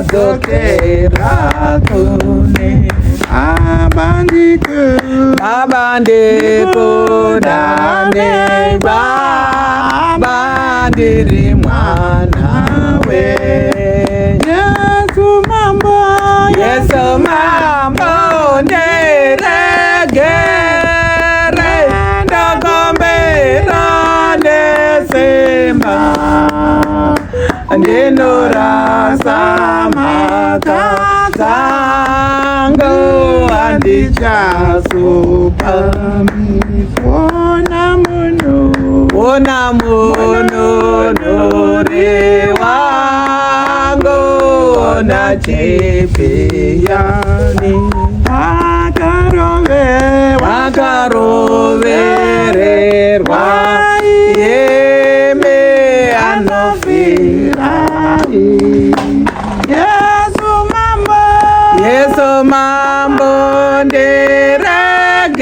azokera kune abandiko dane bandiri mwana we Yesu mambo nderegere ndagombera nesemba ndinorasa makazango andichasupami wona muno nuri wangu wona chipiyani wakarovererwa yeme anofirai Yesu mambo nderegere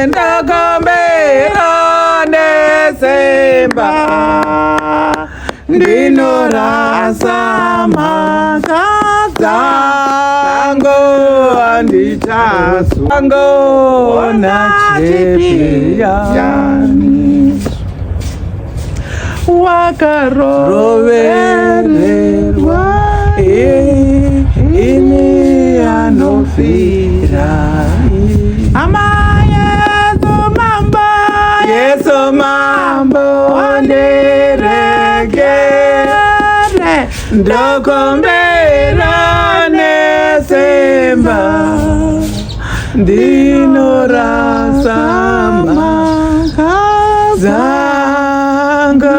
ndagombera nesemba ndinorasa makazango andichasango nachipiyani wakarovererwa ini anofirai Yesu mambo nderegere ndagombera nesemba ndinorasa makazango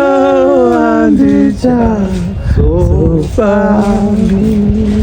andichasupami